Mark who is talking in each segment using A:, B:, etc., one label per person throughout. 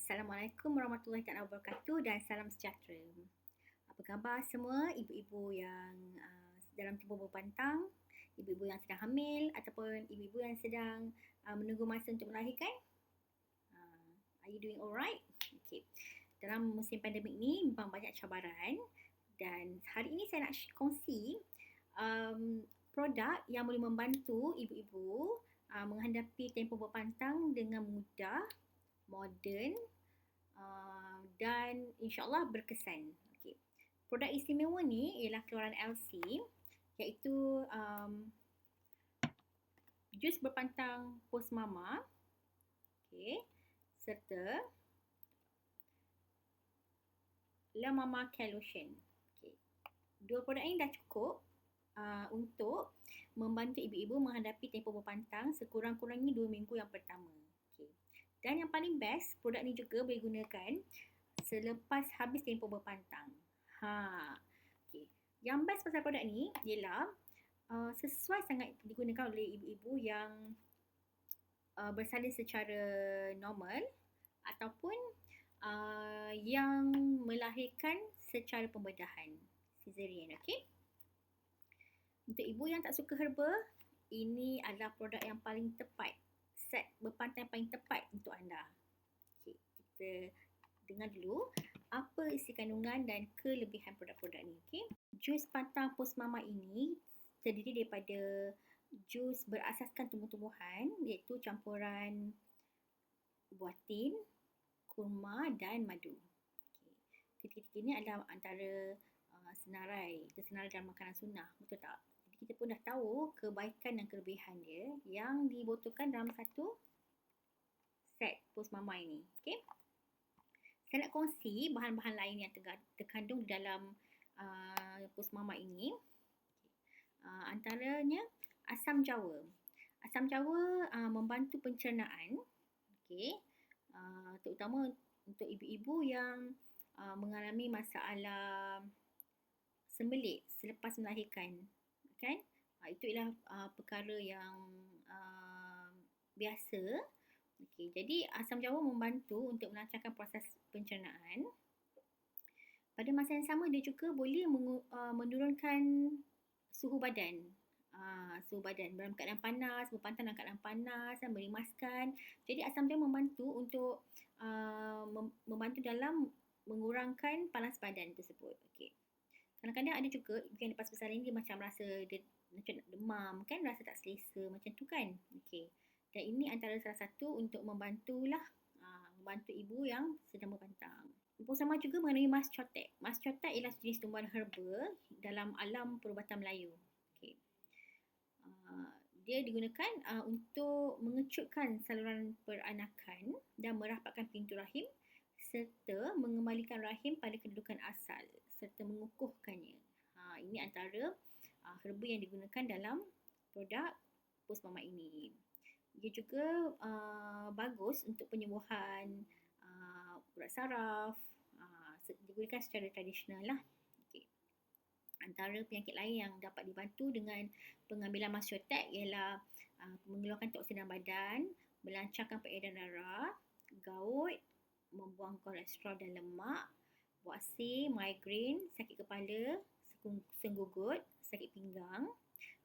A: Assalamualaikum warahmatullahi wabarakatuh dan salam sejahtera. Apa khabar semua ibu-ibu yang dalam tempoh berpantang, ibu-ibu yang sedang hamil ataupun ibu-ibu yang sedang menunggu masa untuk melahirkan? Are you doing alright? Okay. Dalam musim pandemik ni memang banyak cabaran dan hari ini saya nak kongsi produk yang boleh membantu ibu-ibu menghadapi tempoh berpantang dengan mudah, moden dan insyaAllah berkesan. Okay. Produk istimewa ni ialah keluaran LC, iaitu jus berpantang post mama, okay, serta La Mama Care Lotion. Okay. Dua produk ini dah cukup untuk membantu ibu-ibu menghadapi tempoh berpantang sekurang-kurangnya 2 minggu yang pertama. Okay. Dan yang paling best, produk ni juga boleh gunakan selepas habis tempoh berpantang. Okay. Yang best pasal produk ni ialah sesuai sangat digunakan oleh ibu-ibu yang bersalin secara normal ataupun yang melahirkan secara pembedahan, cesarean. Okay? Untuk ibu yang tak suka herba, ini adalah produk yang paling tepat, set berpantang paling tepat untuk anda. Okay, kita dengar dulu apa isi kandungan dan kelebihan produk-produk ni. Okay? Jus pantang post mama ini terdiri daripada jus berasaskan tumbuh-tumbuhan, iaitu campuran buah tin, kurma dan madu. Okay. Ketiga-tiga ini adalah antara senarai dalam makanan sunnah, betul tak? Jadi kita pun dah tahu kebaikan dan kelebihan dia yang dibotolkan dalam satu set post mama ini. Okay? Saya nak kongsi bahan-bahan lain yang terkandung dalam post mama ini. Antaranya asam jawa. Asam jawa membantu pencernaan, okay, terutama untuk ibu-ibu yang mengalami masalah sembelit selepas melahirkan, kan? Itu ialah perkara yang biasa. Okay, jadi asam jawa membantu untuk melancarkan proses pencernaan. Pada masa yang sama dia juga boleh menurunkan suhu badan. Suhu badan dalam keadaan panas, berpantang dalam keadaan panas dan merimaskan. Jadi asam jawa membantu untuk membantu dalam mengurangkan panas badan tersebut. Okay. Kadang-kadang ada juga yang lepas bersalin dia macam rasa dia macam nak demam kan, rasa tak selesa macam tu kan. Okay. Dan ini antara salah satu untuk membantu ibu yang sedang berpantang. Post sama juga mengenai mas cotek. Mas cotek ialah jenis tumbuhan herba dalam alam perubatan Melayu. Okay. Dia digunakan untuk mengecutkan saluran peranakan dan merapatkan pintu rahim serta mengembalikan rahim pada kedudukan asal serta mengukuhkannya. Ini antara herba yang digunakan dalam produk post mama ini. Dia juga bagus untuk penyembuhan urat saraf, digunakan secara tradisional lah. Okay. Antara penyakit lain yang dapat dibantu dengan pengambilan mas cotek ialah mengeluarkan toksin dalam badan, melancarkan peredaran darah, gout, membuang kolesterol dan lemak, buasir, migrain, sakit kepala, senggugut, sakit pinggang,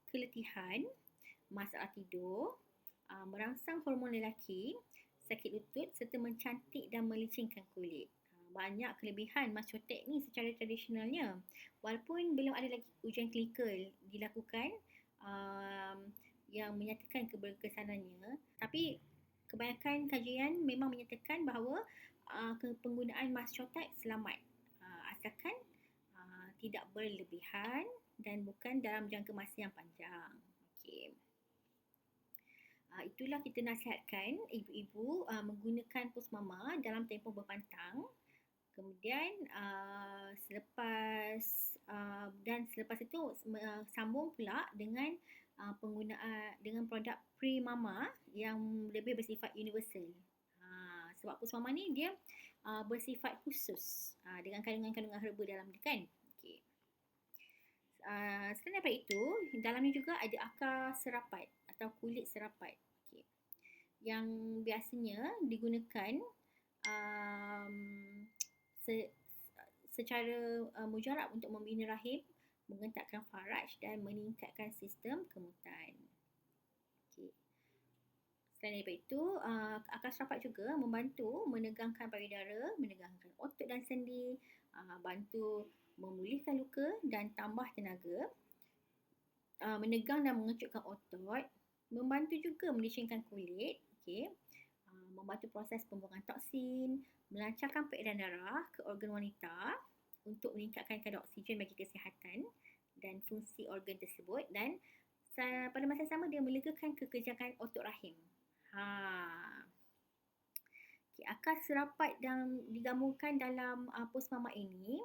A: keletihan, masalah tidur, merangsang hormon lelaki, sakit lutut serta mencantik dan melicingkan kulit. Banyak kelebihan mas cotek ni secara tradisionalnya. Walaupun belum ada lagi ujian klinikal dilakukan yang menyatakan keberkesanannya, tapi kebanyakan kajian memang menyatakan bahawa penggunaan mas cotek selamat asalkan tidak berlebihan dan bukan dalam jangka masa yang panjang. Okay. Itulah kita nasihatkan ibu-ibu menggunakan post mama dalam tempoh berpantang. Kemudian selepas itu sambung pula dengan penggunaan dengan produk pre-mama yang lebih bersifat universal. Sebab post mama ni dia bersifat khusus dengan kandungan-kandungan herba dalam dia kan. Okay. Selain daripada itu, dalam ni juga ada akar serapat atau kulit serapat. Okay. Yang biasanya digunakan se, secara mujarab untuk membina rahim, mengentakkan faraj dan meningkatkan sistem kemutan. Okay. Selain daripada itu, akar serapat juga membantu menegangkan payudara, menegangkan otot dan sendi, bantu memulihkan luka dan tambah tenaga, menegang dan mengecutkan otot, membantu juga melicinkan kulit, okay. Membantu proses pembuangan toksin, melancarkan peredaran darah ke organ wanita untuk meningkatkan kadar oksigen bagi kesihatan dan fungsi organ tersebut, dan pada masa yang sama dia melegakan kekejangan otot rahim. Okay, akar serapat yang digabungkan dalam pos mama ini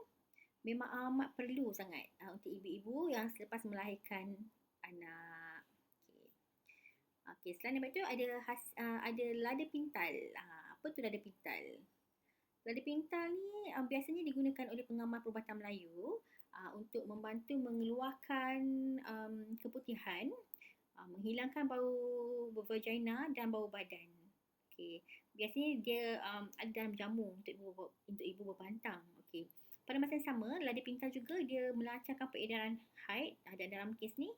A: memang amat perlu sangat untuk ibu-ibu yang selepas melahirkan anak. Okay, selain daripada itu ada lada pintal. Apa tu lada pintal? Lada pintal ni biasanya digunakan oleh pengamal perubatan Melayu untuk membantu mengeluarkan keputihan, menghilangkan bau vagina dan bau badan. Okay. Biasanya dia ada dalam jamu untuk ibu berbantang. Okay. Pada masa yang sama, lada pintal juga dia melancarkan peredaran haid, dan dalam kes ni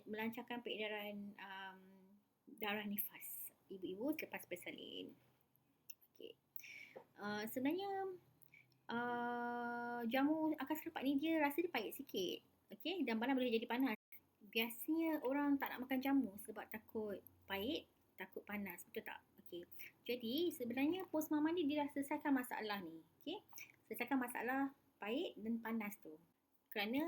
A: melancarkan peredaran darah nifas ibu-ibu selepas bersalin. Okay. Sebenarnya jamu akar serapat ni dia rasa dia pahit sikit, okay, dan badan boleh jadi panas. Biasanya orang tak nak makan jamu sebab takut pahit, takut panas, betul tak? Okay. Jadi sebenarnya pos mama ni dia dah selesaikan masalah ni, okay? Selesaikan masalah pahit dan panas tu. Kerana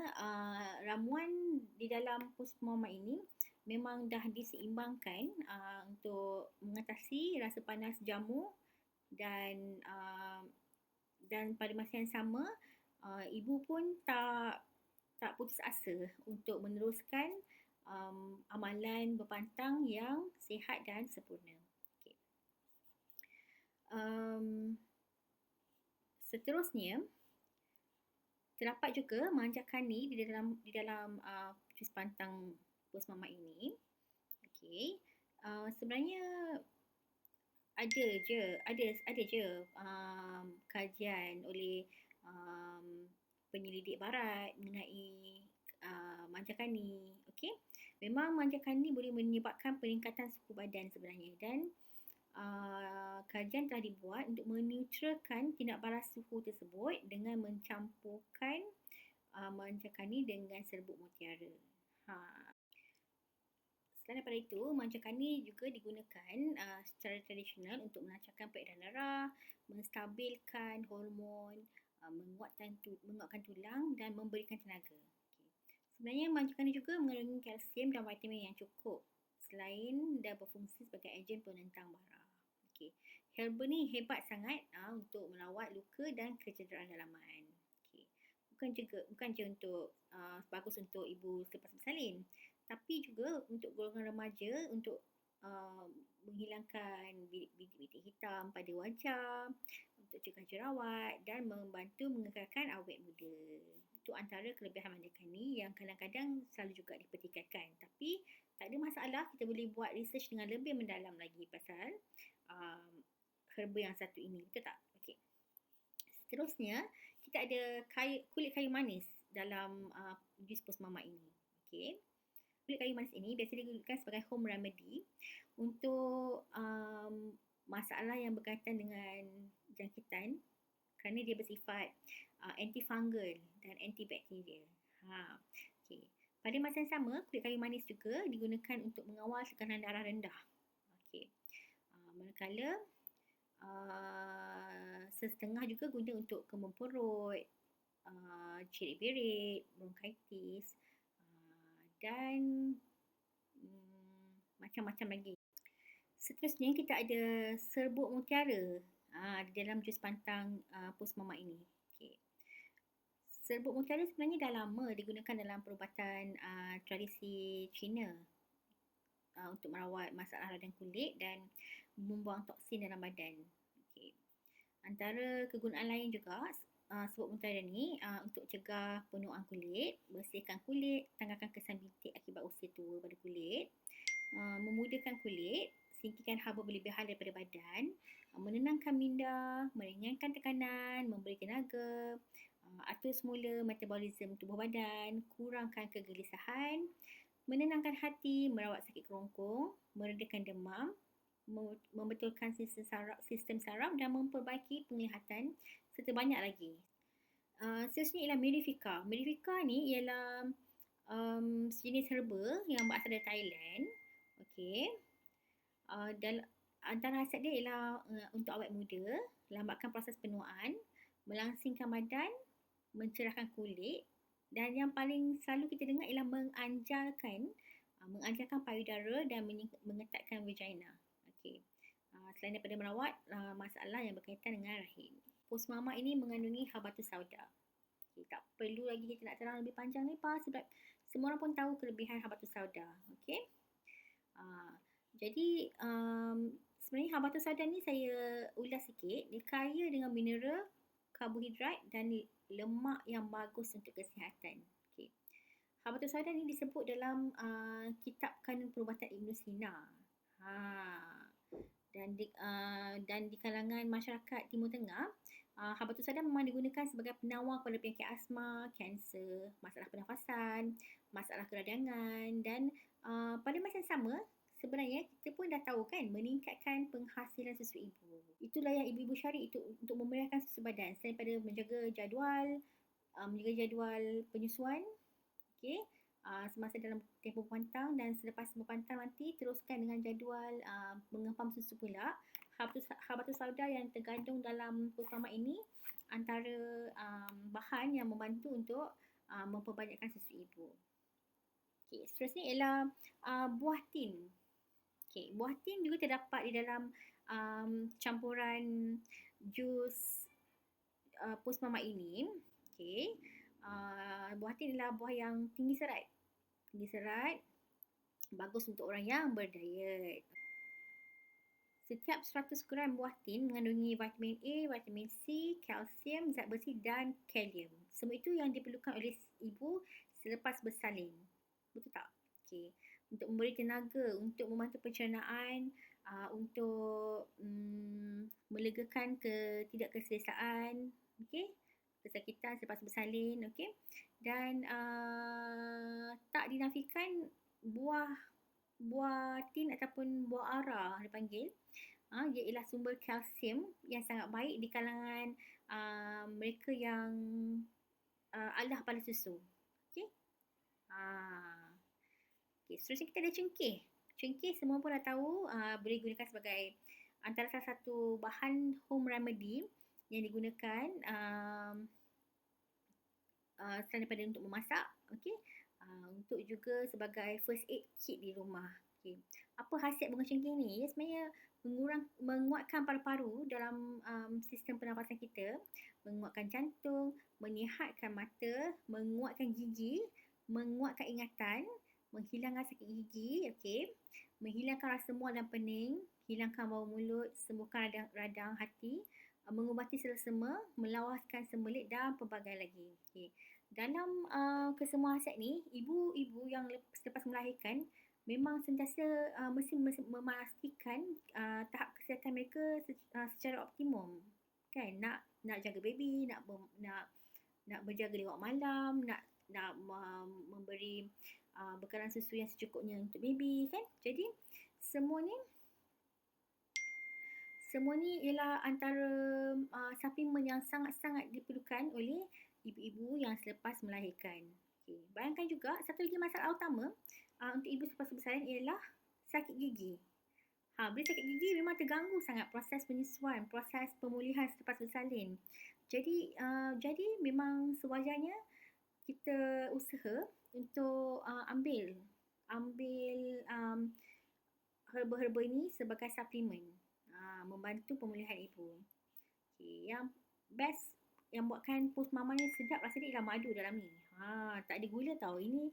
A: ramuan di dalam pos mama ini memang dah diseimbangkan untuk mengatasi rasa panas jamu, dan pada masa yang sama ibu pun tak putus asa untuk meneruskan amalan berpantang yang sihat dan sempurna. Okay. Seterusnya terdapat juga manjakani di dalam jus pantang pos mama ini. Okay. Sebenarnya ada je kajian oleh penyelidik barat mengenai manjakani. Okay. Memang manjakani boleh menyebabkan peningkatan suhu badan sebenarnya, dan kajian telah dibuat untuk meneutralkan tindak baras suhu tersebut dengan mencampurkan manjakani dengan serbuk mutiara. Selain daripada itu, manjakani juga digunakan secara tradisional untuk melancarkan peredaran darah, menstabilkan hormon, menguatkan tulang dan memberikan tenaga. Okay. Sebenarnya manjakani juga mengandungi kalsium dan vitamin yang cukup, selain dia berfungsi sebagai ejen penentang bara. Okay. Herba ni hebat sangat untuk melawat luka dan kecederaan dalaman. Okay. Bukan je untuk bagus untuk ibu selepas bersalin, tapi juga untuk golongan remaja untuk menghilangkan bintik-bintik hitam pada wajah, untuk cegah jerawat dan membantu mengekalkan awet muda. Itu antara kelebihan manjakani yang kadang-kadang selalu juga dipertikaikan. Tapi tak ada masalah, kita boleh buat research dengan lebih mendalam lagi pasal herba yang satu ini, betul tak? Okay. Seterusnya, kita ada kulit kayu manis dalam jus pos mama ini. Okay. Kulit kayu manis ini biasanya digunakan sebagai home remedy untuk masalah yang berkaitan dengan jangkitan, kerana dia bersifat antifungal dan antibakteria. Okay. Pada masa yang sama, kulit kayu manis juga digunakan untuk mengawal tekanan darah rendah. Okay. Manakala setengah juga guna untuk kembung perut, cerit-berit, bronkitis, dan macam-macam lagi. Seterusnya kita ada serbuk mutiara di dalam jus pantang pos mama ini. Okay. Serbuk mutiara sebenarnya dah lama digunakan dalam perubatan tradisi Cina untuk merawat masalah radang kulit dan membuang toksin dalam badan. Okay. Antara kegunaan lain juga serbuk mutiara ni untuk cegah penuaan kulit, bersihkan kulit, tanggalkan kesan bintik akibat usia tua pada kulit, memudahkan kulit singkirkan haba berlebihan daripada badan, menenangkan minda, meringankan tekanan, memberi tenaga, atur semula metabolisme tubuh badan, kurangkan kegelisahan, menenangkan hati, merawat sakit kerongkong, meredakan demam, membetulkan sistem saraf dan memperbaiki penglihatan serta banyak lagi. Seterusnya ialah Merifica. Merifica ni ialah sejenis herba yang berasal dari Thailand. Okey. Dan antara khasiat dia ialah untuk awet muda, lambatkan proses penuaan, melangsingkan badan, mencerahkan kulit, dan yang paling selalu kita dengar ialah menganjalkan payudara dan mengetatkan vagina. Okey. Selain daripada merawat masalah yang berkaitan dengan rahim. Pos mama ini mengandungi habatus sauda. Okay, tak perlu lagi kita nak terang lebih panjang lebar sebab semua orang pun tahu kelebihan habatus sauda. Okey. Jadi sebenarnya habatus sauda ni saya ulas sikit. Dia kaya dengan mineral, karbohidrat dan lemak yang bagus untuk kesihatan. Okay. Habatus sauda ni disebut dalam kitab kanun perubatan Ibn Sina. Dan di kalangan masyarakat Timur Tengah, habatus sauda memang digunakan sebagai penawar pada penyakit asma, kanser, masalah pernafasan, masalah keradangan dan pada masa yang sama sebenarnya kita pun dah tahu kan meningkatkan penghasilan susu ibu. Itulah yang ibu-ibu cari untuk memeriahkan susu badan selain daripada menjaga jadual penyusuan. Okey. Semasa dalam tempoh berpantang dan selepas berpantang nanti teruskan dengan jadual mengempam susu pula. Habatus sauda yang tergandung dalam pos mama ini antara bahan yang membantu untuk memperbanyakkan susu ibu. Okay, seterusnya ialah buah tin. Okay, buah tin juga terdapat di dalam campuran jus pos mama ini. Okay. Buah tin adalah buah yang tinggi serat. Bagus untuk orang yang berdiet. Setiap 100 gram buah tin mengandungi vitamin A, vitamin C, kalsium, zat besi dan kalium. Semua itu yang diperlukan oleh ibu selepas bersalin. Betul tak? Okay. Untuk memberi tenaga, untuk membantu pencernaan, untuk melegakan ketidakselesaan, okay? Kesakitan selepas bersalin, okay? Dan tak dinafikan buah tin ataupun buah ara dipanggil. Ia ialah sumber kalsium yang sangat baik di kalangan mereka yang alah pada susu. Okay? Okay, seterusnya kita ada cengkeh. Cengkeh semua pun dah tahu boleh digunakan sebagai antara salah satu bahan home remedy yang digunakan selain daripada untuk memasak, okay? Untuk juga sebagai first aid kit di rumah. Okay. Apa khasiat bunga cengkeh ni? Ia sebenarnya menguatkan paru-paru dalam sistem pernafasan kita, menguatkan jantung, menyihatkan mata, menguatkan gigi, menguatkan ingatan, menghilangkan sakit gigi, okay? Menghilangkan rasa mual dan pening, hilangkan bau mulut, sembuhkan radang hati, mengubati selesema, melawaskan sembelit dan pelbagai lagi. Okay. Dalam kesemua khasiat ni, ibu-ibu yang selepas melahirkan memang sentiasa mesti memastikan tahap kesihatan mereka secara optimum. Kan? Nak jaga baby, nak berjaga di waktu malam, nak memberi bekalan susu yang secukupnya untuk baby, kan? Jadi semua ni ialah antara suplemen yang sangat-sangat diperlukan oleh ibu-ibu yang selepas melahirkan. Okay. Bayangkan juga satu lagi masalah utama untuk ibu selepas bersalin ialah sakit gigi. Bila sakit gigi memang terganggu sangat proses penyusuan, proses pemulihan selepas bersalin. Jadi memang sewajarnya kita usaha untuk ambil herba-herba ini sebagai suplemen. Membantu pemulihan ibu. Okay. Yang best yang buatkan pos mama ni sedap rasanya ialah madu dalam ni. Tak ada gula tau. Ini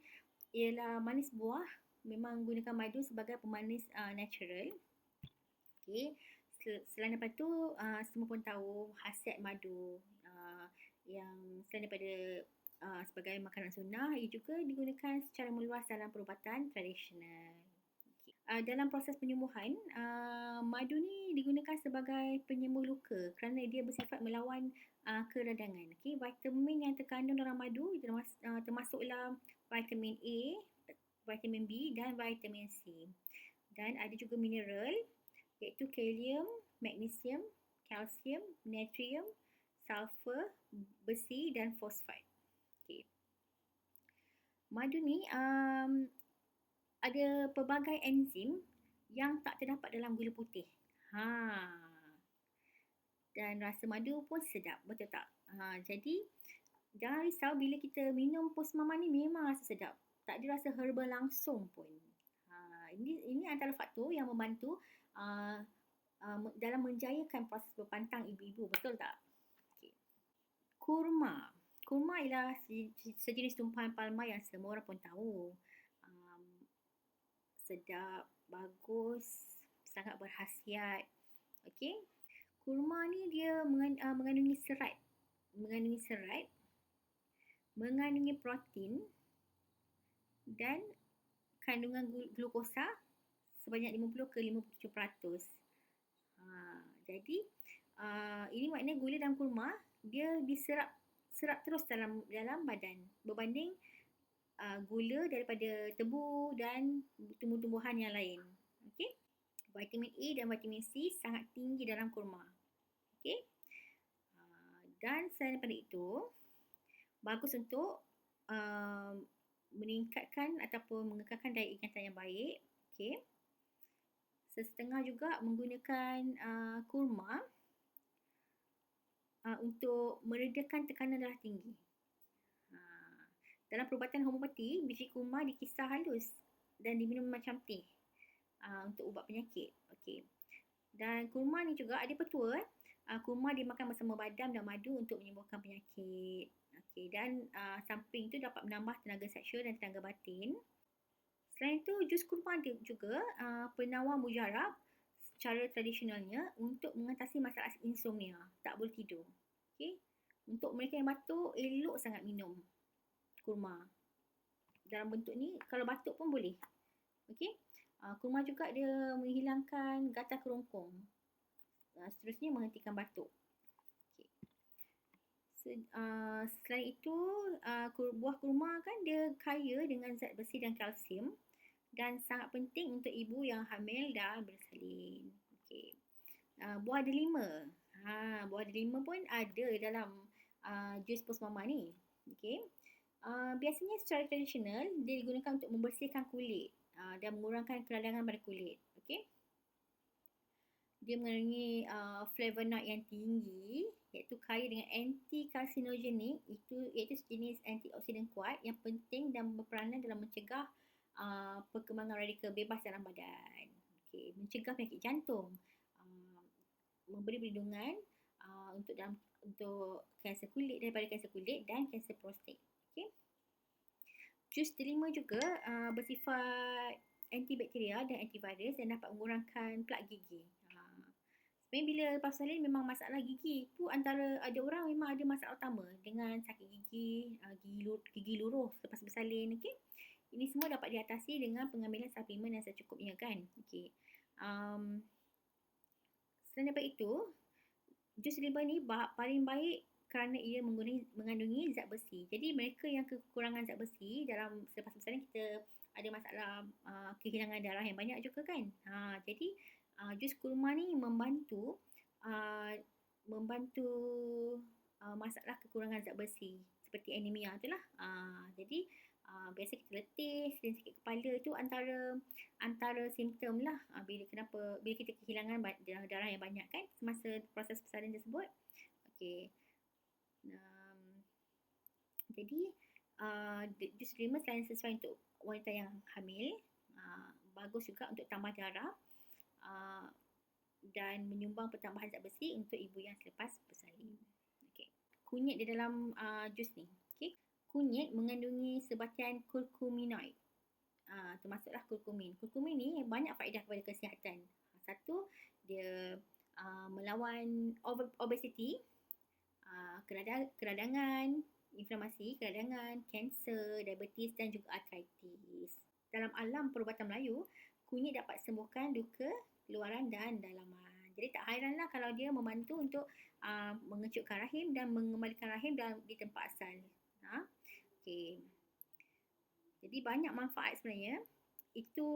A: ialah manis buah. Memang gunakan madu sebagai pemanis natural. Okay. Selain daripada tu, semua pun tahu khasiat madu yang selain daripada sebagai makanan sunnah, ia juga digunakan secara meluas dalam perubatan tradisional. dalam proses penyembuhan, madu ni digunakan sebagai penyembuh luka kerana dia bersifat melawan keradangan. Okey, vitamin yang terkandung dalam madu termasuklah vitamin A, vitamin B dan vitamin C. Dan ada juga mineral iaitu kalium, magnesium, kalsium, natrium, sulfur, besi dan fosfat. Okey. Madu ni ada pelbagai enzim yang tak terdapat dalam gula putih. Dan rasa madu pun sedap, betul tak? Jadi jangan risau bila kita minum Posmama ni memang rasa sedap. Tak ada rasa herbal langsung pun. Ini antara faktor yang membantu dalam menjayakan proses berpantang ibu-ibu, betul tak? Okay. Kurma. Kurma ialah sejenis tumpahan palma yang semua orang pun tahu. Sedap, bagus, sangat berkhasiat. Okey. Kurma ni dia mengandungi serat, mengandungi protein dan kandungan glukosa sebanyak 50 ke 57%. Jadi ini maknanya gula dalam kurma dia diserap terus dalam badan berbanding gula daripada tebu dan tumbuh-tumbuhan yang lain. Okey. Vitamin A dan vitamin C sangat tinggi dalam kurma. Okey. Dan selain daripada itu, bagus untuk meningkatkan ataupun mengekalkan daya ingatan yang baik. Okey. Sesetengah juga menggunakan kurma untuk meredakan tekanan darah tinggi. Dalam perubatan homeopati, biji kurma dikisar halus dan diminum macam teh untuk ubat penyakit. Okey. Dan kurma ni juga ada petua. Kurma dimakan bersama badam dan madu untuk menyembuhkan penyakit. Okey. Dan samping itu dapat menambah tenaga seksual dan tenaga batin. Selain itu, jus kurma juga penawar mujarab secara tradisionalnya untuk mengatasi masalah insomnia, tak boleh tidur. Okey. Untuk mereka yang batuk, elok sangat minum kurma. Dalam bentuk ni, kalau batuk pun boleh. Okey. Kurma juga dia menghilangkan gatal kerongkong. Seterusnya menghentikan batuk. Okay. Selain itu, buah kurma kan dia kaya dengan zat besi dan kalsium dan sangat penting untuk ibu yang hamil dan bersalin. Okay. Buah delima. Buah delima pun ada dalam jus Posmama ni. Okay. Biasanya secara tradisional dia digunakan untuk membersihkan kulit dan mengurangkan keradangan pada kulit. Okey. Dia mengandungi flavonoid yang tinggi iaitu kaya dengan anti-carcinogenic, iaitu sejenis antioksidan kuat yang penting dan berperanan dalam mencegah perkembangan radikal bebas dalam badan. Okey, mencegah penyakit jantung, memberi perlindungan untuk kanser kulit daripada kanser kulit dan kanser prostat. Okay. Jus delima juga bersifat antibakteria dan antivirus dan dapat mengurangkan plak gigi. Sebenarnya bila lepas bersalin memang masalah gigi tu antara ada orang memang ada masalah utama dengan sakit gigi, gigi luruh lepas bersalin. Okay. Ini semua dapat diatasi dengan pengambilan suplemen yang secukupnya kan. Okay. Selain daripada itu, jus delima ni paling baik kerana ia mengandungi zat besi. Jadi mereka yang kekurangan zat besi dalam selepas bersalin kita ada masalah kehilangan darah yang banyak juga kan. Jadi jus kurma ni membantu masalah kekurangan zat besi seperti anemia tu lah. Jadi biasa kita letih dan sakit kepala tu antara simptom lah bila kita kehilangan darah yang banyak kan semasa proses bersalin tersebut. Okey. Jadi jus delima selain sesuai untuk wanita yang hamil, bagus juga untuk tambah darah dan menyumbang pertambahan zat besi untuk ibu yang selepas bersalin. Okay. Kunyit di dalam jus ni. Okay. Kunyit mengandungi sebatian kurkuminoid. Termasuklah kurkumin. Kurkumin ni banyak faedah kepada kesihatan. Satu, dia melawan obesity, keradangan, inflamasi, keradangan, kanser, diabetes dan juga artritis. Dalam alam perubatan Melayu, kunyit dapat sembuhkan luka luaran dan dalaman. Jadi tak hairanlah kalau dia membantu untuk mengecutkan rahim dan mengembalikan rahim dalam di tempat asal. Okey. Jadi banyak manfaat sebenarnya. Itu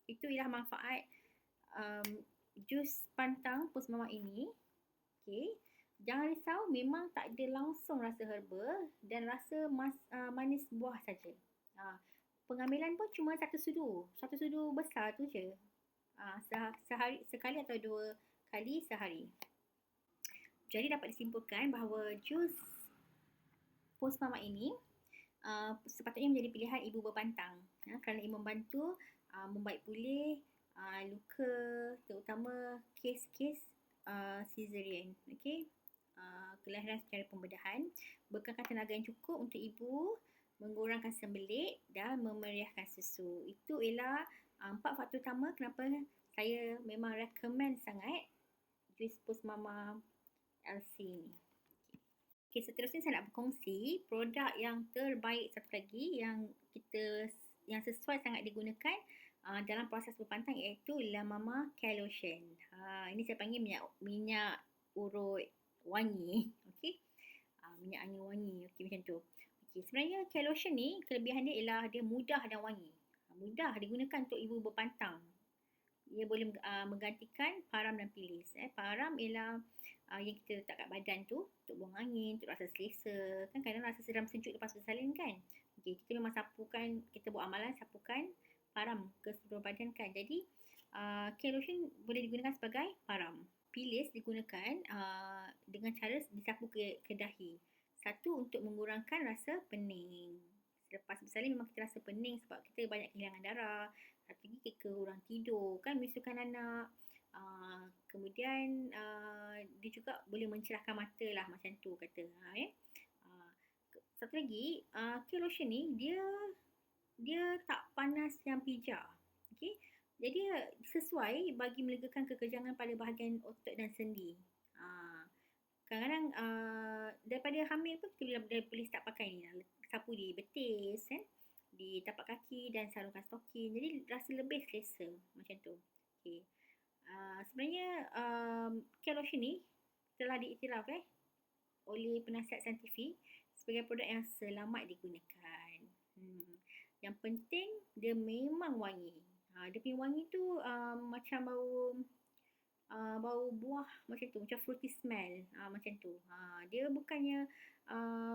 A: itu ialah manfaat jus pantang pos mamak ini. Okey. Jangan risau, memang tak ada langsung rasa herba dan rasa manis buah saja. Pengambilan pun cuma satu sudu besar tu je. Sehari sekali atau 2 kali sehari. Jadi dapat disimpulkan bahawa jus pos mamak ini sepatutnya menjadi pilihan ibu berpantang kerana ia membantu membaik pulih luka, terutama kes-kes cesarean, okey, kelahiran secara pembedahan, bekalkan tenaga yang cukup untuk ibu, mengurangkan sembelit dan memeriahkan susu. Itu ialah 4 faktor utama kenapa saya memang recommend sangat jus pos mama LC ni. Okay, seterusnya saya nak berkongsi produk yang terbaik satu lagi yang sesuai sangat digunakan dalam proses berpantang, iaitu La Mama Care Lotion. Ini saya panggil minyak urut wangi. Okey. Minyak angin wangi. Okey, macam tu. Okey, sebenarnya Care Lotion ni kelebihan dia ialah dia mudah dan wangi. Mudah digunakan untuk ibu berpantang. Ia boleh menggantikan param dan pilis. Param ialah yang kita letak kat badan tu untuk buang angin, untuk rasa selesa. Kan kadang rasa seram sejuk lepas bersalin kan. Okay, kita memang sapukan, kita buat amalan sapukan param ke seluruh badan kan. Jadi Care Lotion boleh digunakan sebagai param. Pilis digunakan dengan cara disapu ke dahi. Satu, untuk mengurangkan rasa pening. Selepas bersalin memang kita rasa pening sebab kita banyak kehilangan darah. Satu lagi kurang tidur kan, menyusukan anak. Kemudian dia juga boleh mencerahkan mata lah, macam tu kata. Satu lagi, Care Lotion ni dia tak panas yang pijar. Okay? Jadi sesuai bagi melegakan kekejangan pada bahagian otot dan sendi. Kadang-kadang daripada hamil pun kita boleh start pakai ni. Sapu di betis kan, di tapak kaki dan sarungkan stokin. Jadi rasa lebih selesa macam tu. Okay. Sebenarnya Care Lotion ni telah diiktiraf oleh penasihat saintifik sebagai produk yang selamat digunakan. Yang penting dia memang wangi. Dia punya wangi tu macam bau buah macam tu, macam fruity smell macam tu. Dia bukannya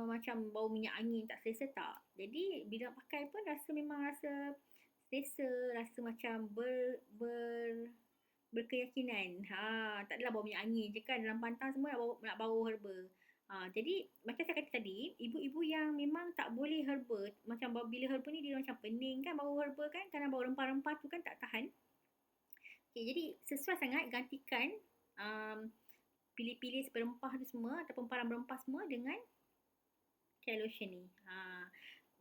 A: macam bau minyak angin tak selesa, tak. Jadi bila pakai pun memang rasa selesa, rasa macam berkeyakinan. Tak adalah bau minyak angin je kan, dalam pantang semua nak bau herba. Jadi macam saya kata tadi, ibu-ibu yang memang tak boleh herba, macam bila herba ni dia macam pening kan, bau herba kan, kerana bau rempah-rempah tu kan tak tahan. Okay, jadi sesuai sangat gantikan pilih-pilih berempah tu semua ataupun param berempah semua dengan Care Lotion ni.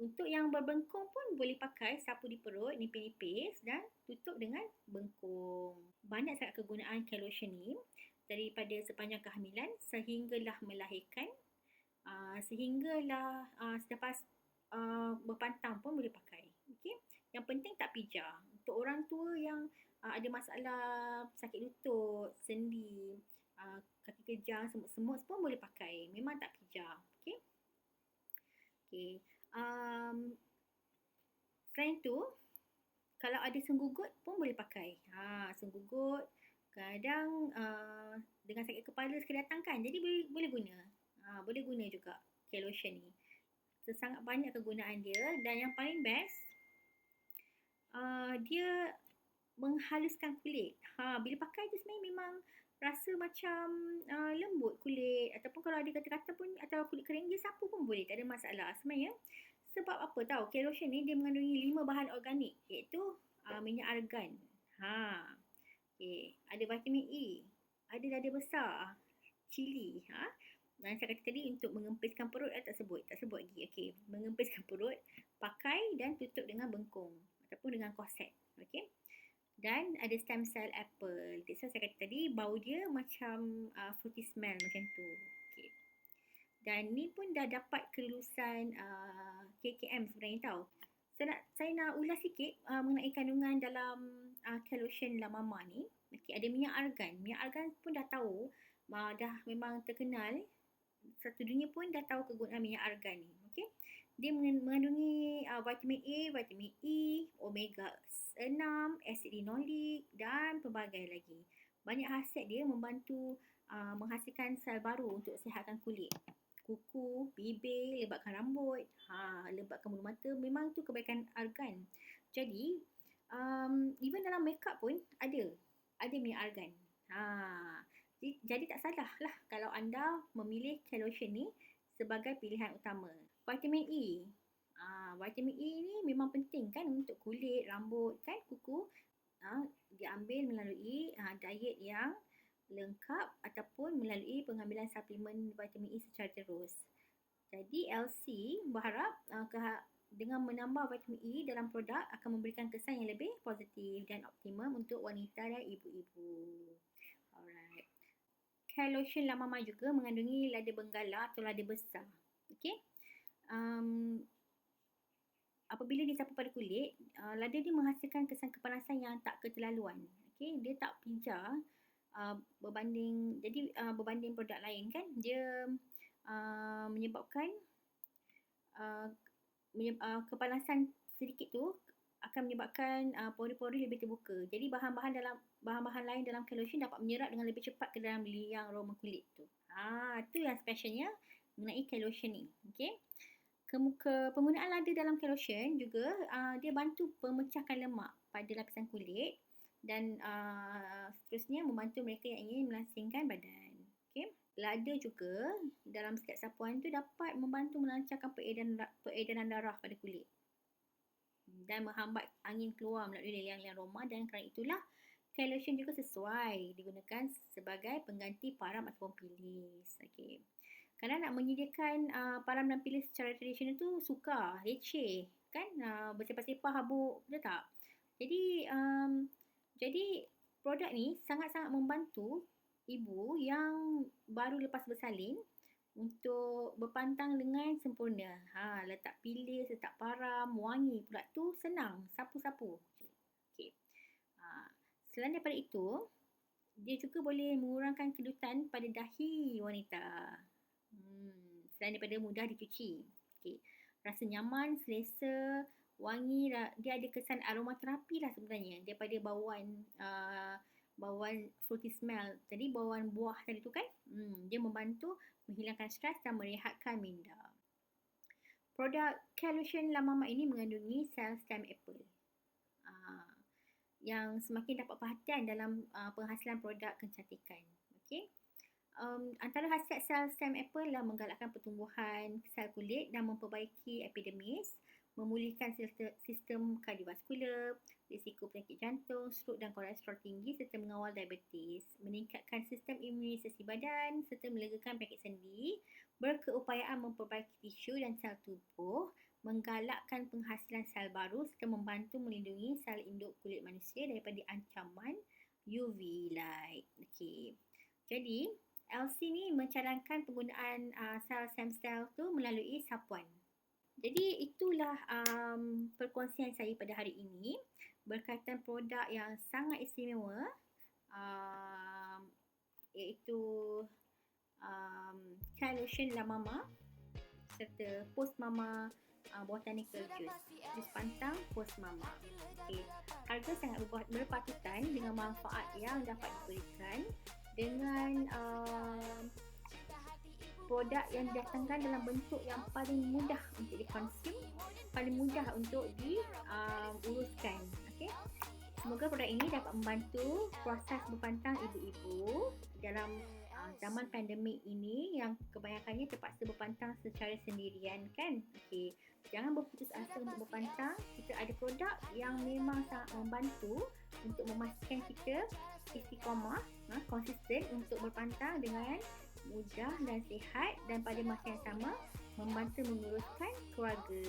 A: Untuk yang berbengkung pun boleh pakai sapu di perut, nipis-nipis dan tutup dengan bengkung. Banyak sangat kegunaan Care Lotion ni, daripada sepanjang kehamilan sehinggalah melahirkan, sehinggalah selepas berpantang pun boleh pakai. Okay? Yang penting tak pijar. Untuk orang tua yang ada masalah sakit lutut, sendi, kaki kejang, semut-semut pun boleh pakai. Memang tak pijar. Okay? Okay. Selain tu, kalau ada senggugut pun boleh pakai. Senggugut, kadang dengan sakit kepala sekali datang kan, jadi boleh guna. Boleh guna juga Care Lotion ni. Sangat banyak kegunaan dia, dan yang paling best, dia menghaluskan kulit. Bila pakai tu sebenarnya memang rasa macam lembut kulit, ataupun kalau ada kata-kata pun atau kulit kering, dia sapu pun boleh, tak ada masalah sebenarnya. Sebab apa tahu, Care Lotion ni dia mengandungi 5 bahan organik, iaitu minyak argan, okay, ada vitamin E, ada lada besar, cili, dan saya kata tadi untuk mengempiskan perut, tak sebut lagi. Okay, mengempiskan perut, pakai dan tutup dengan bengkung ataupun dengan korset. Okay. Dan ada stem cell apple. So saya kata tadi bau dia macam fruity smell macam tu. Okay. Dan ni pun dah dapat kelulusan KKM sebenarnya tahu. Saya nak ulas sikit mengenai kandungan dalam Care Lotion La Mama ni. Okey, ada minyak argan. Minyak argan pun dah tahu, dah memang terkenal. Satu dunia pun dah tahu kegunaan minyak argan ni. Okey. Dia mengandungi vitamin A, vitamin E, omega 6, asid linolik dan pelbagai lagi. Banyak khasiat dia membantu menghasilkan sel baru untuk sihatkan kulit, kuku, bibir, lebatkan rambut, lebatkan bulu mata. Memang tu kebaikan argan. Jadi even dalam makeup pun ada minyak argan. Jadi tak salah lah kalau anda memilih Care Lotion ni sebagai pilihan utama. Vitamin E. Vitamin E ni memang penting kan untuk kulit, rambut, kan, kuku. Diambil melalui diet yang lengkap ataupun melalui pengambilan suplemen vitamin E secara terus. Jadi LC berharap dengan menambah vitamin E dalam produk akan memberikan kesan yang lebih positif dan optimum untuk wanita dan ibu-ibu. Alright. Care Lotion La Mama juga mengandungi lada benggala atau lada besar. Okey. Apabila disapu pada kulit, lada ni menghasilkan kesan kepanasan yang tak keterlaluan. Okey, dia tak pijar berbanding produk lain kan. Dia menyebabkan kepanasan sedikit tu akan menyebabkan pori-pori lebih terbuka. Jadi bahan-bahan lain dalam Care Lotion dapat menyerap dengan lebih cepat ke dalam liang aroma kulit tu. Tu yang specialnya mengenai Care Lotion ni. Okey. Penggunaan lada dalam Care Lotion juga dia bantu pemecahkan lemak pada lapisan kulit dan seterusnya membantu mereka yang ingin melangsingkan badan. Okey. Lada juga dalam setiap sapuan tu dapat membantu melancarkan peredaran darah pada kulit dan menghambat angin keluar melalui liang-liang roma, dan kerana itulah Care Lotion juga sesuai digunakan sebagai pengganti param ataupun pilis. Okey. Kadang nak menyediakan param dan pilis secara tradisional tu sukar, leceh kan, bersepah-sepah habuk, betul tak? Jadi produk ni sangat-sangat membantu ibu yang baru lepas bersalin untuk berpantang dengan sempurna. Letak pilis, letak param, wangi pula tu senang, sapu-sapu. Okey. Selain daripada itu, dia juga boleh mengurangkan kedutan pada dahi wanita. Selain daripada mudah dicuci. Okay. Rasa nyaman, selesa, wangi, dia ada kesan aromaterapi lah sebenarnya daripada bauan fruity smell. Jadi bauan buah tadi tu kan, dia membantu menghilangkan stres dan merehatkan minda. Produk Care Lotion La Mama ini mengandungi sel stem apple yang semakin dapat perhatian dalam penghasilan produk kecantikan. Okay. Antara khasiat sel stem apple adalah menggalakkan pertumbuhan sel kulit dan memperbaiki epidermis, memulihkan sistem kardiovaskular, risiko penyakit jantung, strok dan kolesterol tinggi serta mengawal diabetes, meningkatkan sistem imunisasi badan serta melegakan penyakit sendi, berkeupayaan memperbaiki tisu dan sel tubuh, menggalakkan penghasilan sel baru serta membantu melindungi sel induk kulit manusia daripada ancaman UV light. Okey. Jadi LC ni mencadangkan penggunaan sel stem cell tu melalui sapuan. Jadi itulah perkongsian saya pada hari ini berkaitan produk yang sangat istimewa, iaitu Care Lotion La Mama serta Post Mama Botanical Jus pantang Post Mama. Okay. Harga sangat berpatutan dengan manfaat yang dapat diberikan dengan produk yang didatangkan dalam bentuk yang paling mudah untuk dikonsum, paling mudah untuk diuruskan. Okay. Semoga produk ini dapat membantu proses berpantang ibu-ibu dalam zaman pandemik ini yang kebanyakannya terpaksa berpantang secara sendirian kan. Okay. Jangan berputus asa untuk berpantang. Kita ada produk yang memang sangat membantu untuk memastikan kita istiqamah, konsisten untuk berpantang dengan mudah dan sihat, dan pada masa yang sama membantu menguruskan keluarga.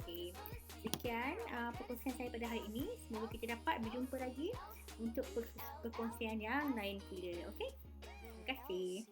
A: Okay. Sekian perkongsian saya pada hari ini. Semoga kita dapat berjumpa lagi untuk perkongsian yang lain pula. Okay? Terima kasih.